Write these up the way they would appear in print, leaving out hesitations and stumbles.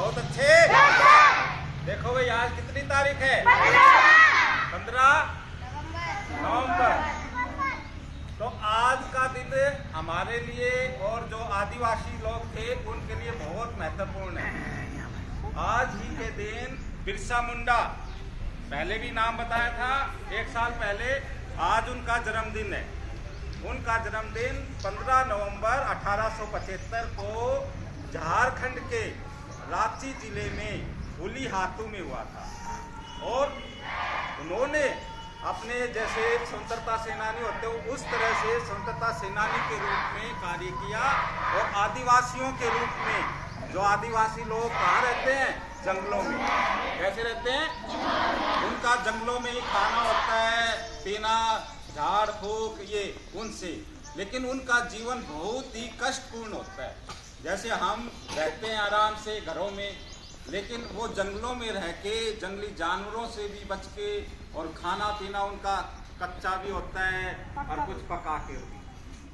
बहुत अच्छे। देखो भाई आज कितनी तारीख है? 15 नवंबर। तो आज का दिन हमारे लिए और जो आदिवासी लोग थे उनके लिए बहुत महत्वपूर्ण है। आज ही के दिन बिरसा मुंडा, पहले भी नाम बताया था 1 साल पहले, आज उनका जन्मदिन है। उनका जन्मदिन 15 नवंबर 1875 को झारखंड के रांची जिले में हुली हातू में हुआ था। और उन्होंने अपने जैसे स्वतंत्रता सेनानी होते हो उस तरह से स्वतंत्रता सेनानी के रूप में कार्य किया। और आदिवासियों के रूप में, जो आदिवासी लोग कहाँ रहते हैं? जंगलों में। कैसे रहते हैं? उनका जंगलों में ही खाना होता है, पीना, झाड़ फूक, ये उनसे। लेकिन उनका जीवन बहुत ही कष्टपूर्ण होता है। जैसे हम रहते हैं आराम से घरों में, लेकिन वो जंगलों में रह के जंगली जानवरों से भी बच के, और खाना पीना उनका कच्चा भी होता है और कुछ पका के भी।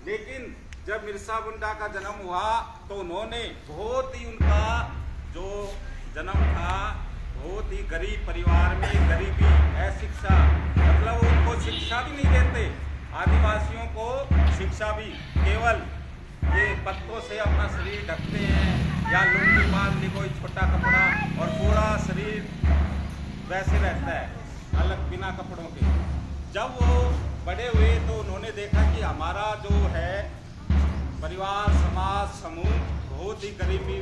लेकिन जब बिरसा मुंडा का जन्म हुआ तो उन्होंने बहुत ही, उनका जो जन्म था बहुत ही गरीब परिवार में, गरीबी, अशिक्षा, मतलब उनको शिक्षा भी नहीं देते। आदिवासियों को शिक्षा भी केवल ये पत्तों से अपना शरीर ढकते हैं या लुंगी बांध ली कोई छोटा कपड़ा, और पूरा शरीर वैसे रहता है अलग बिना कपड़ों के। जब वो बड़े हुए तो उन्होंने देखा कि हमारा जो है परिवार, समाज, समूह बहुत ही गरीबी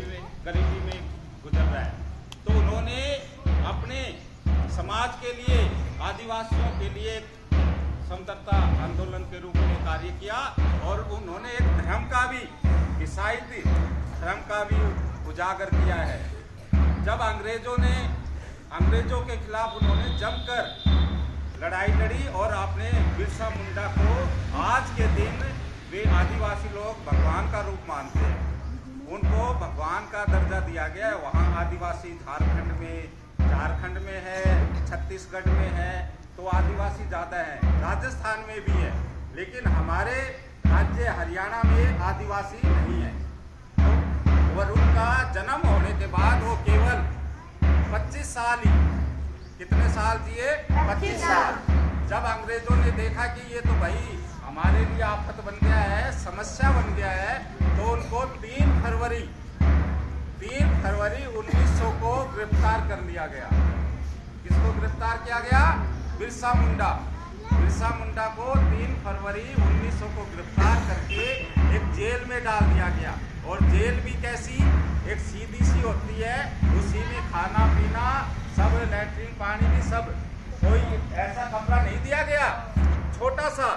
में गुजर रहा है। तो उन्होंने अपने समाज के लिए, आदिवासियों के लिए स्वतंत्रता आंदोलन के रूप में कार्य किया। और उन्होंने एक धर्म का भी, ईसाई धर्म का भी उजागर किया है। जब अंग्रेजों के खिलाफ उन्होंने जमकर लड़ाई लड़ी और अपने बिरसा मुंडा को आज के दिन वे आदिवासी लोग भगवान का रूप मानते हैं। उनको भगवान का दर्जा दिया गया है। वहाँ आदिवासी झारखंड में है, छत्तीसगढ़ में है, तो आदिवासी ज़्यादा है, राजस्थान में भी है। लेकिन हमारे राज्य हरियाणा में आदिवासी नहीं है। और उनका जन्म होने के बाद वो केवल 25 साल ही, कितने साल जिए? 25 साल। जब अंग्रेजों ने देखा कि ये तो भाई हमारे लिए आफत बन गया है, समस्या बन गया है, तो उनको 3 फरवरी 1900 को गिरफ्तार कर लिया गया। किसको गिरफ्तार किया गया? बिरसा मुंडा को 3 फरवरी 1900 को गिरफ्तार करके एक जेल में डाल दिया गया। और जेल भी कैसी? एक सीधी सी होती है, उसी में खाना पीना सब, लैट्रिन पानी भी सब। कोई ऐसा कमरा नहीं दिया गया छोटा सा,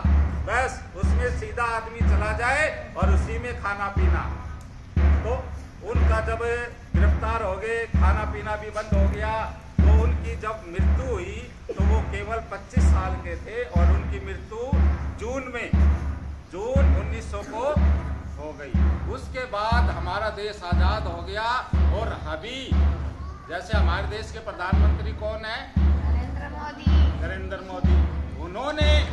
बस उसमें सीधा आदमी चला जाए और उसी में खाना पीना। तो उनका जब गिरफ्तार हो गए, खाना पीना भी बंद हो गया, तो उनकी जब मृत्यु हुई तो वो केवल 25 साल के थे। और उनकी मृत्यु जून 1900 को हो गई। उसके बाद हमारा देश आज़ाद हो गया। और अभी जैसे हमारे देश के प्रधानमंत्री कौन है? नरेंद्र मोदी। उन्होंने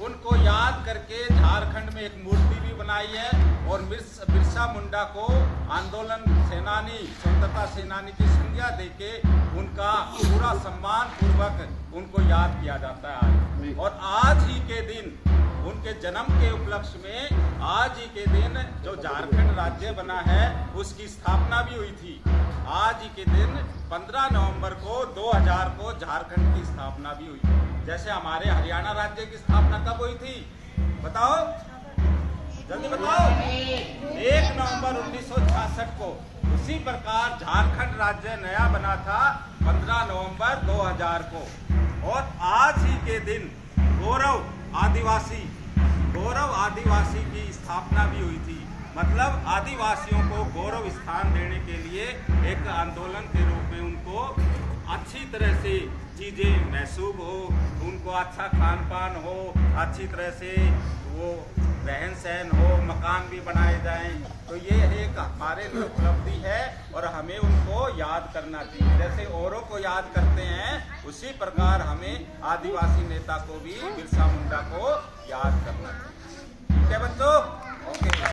उनको याद करके झारखंड में एक मूर्ति भी बनाई है। और बिरसा मुंडा को आंदोलन सेनानी, स्वतंत्रता सेनानी की संज्ञा देके उनका पूरा सम्मान पूर्वक उनको याद किया जाता है। और आज ही के दिन, उनके जन्म के उपलक्ष्य में, आज ही के दिन जो झारखंड राज्य बना है उसकी स्थापना भी हुई थी। आज ही के दिन 15 नवंबर को 2000 को झारखंड की स्थापना भी हुई। जैसे हमारे हरियाणा राज्य की स्थापना कब हुई थी? बताओ, जल्दी बताओ। 1 नवंबर 1966 को। उसी प्रकार झारखंड राज्य नया बना था 15 नवंबर 2000 को। और आज ही के दिन गौरव आदिवासी की स्थापना भी हुई थी। मतलब आदिवासियों को गौरव स्थान देने के लिए एक आंदोलन के रूप में उनको अच्छी तरह से चीज़ें महसूस हो, उनको अच्छा खान पान हो, अच्छी तरह से वो रहन सहन हो, मकान भी बनाए जाएं। तो ये एक हमारे लिए उपलब्धि है और हमें उनको याद करना चाहिए। जैसे औरों को याद करते हैं उसी प्रकार हमें आदिवासी नेता को भी, बिरसा मुंडा को याद करना चाहिए। ठीक है बच्चों? ओके।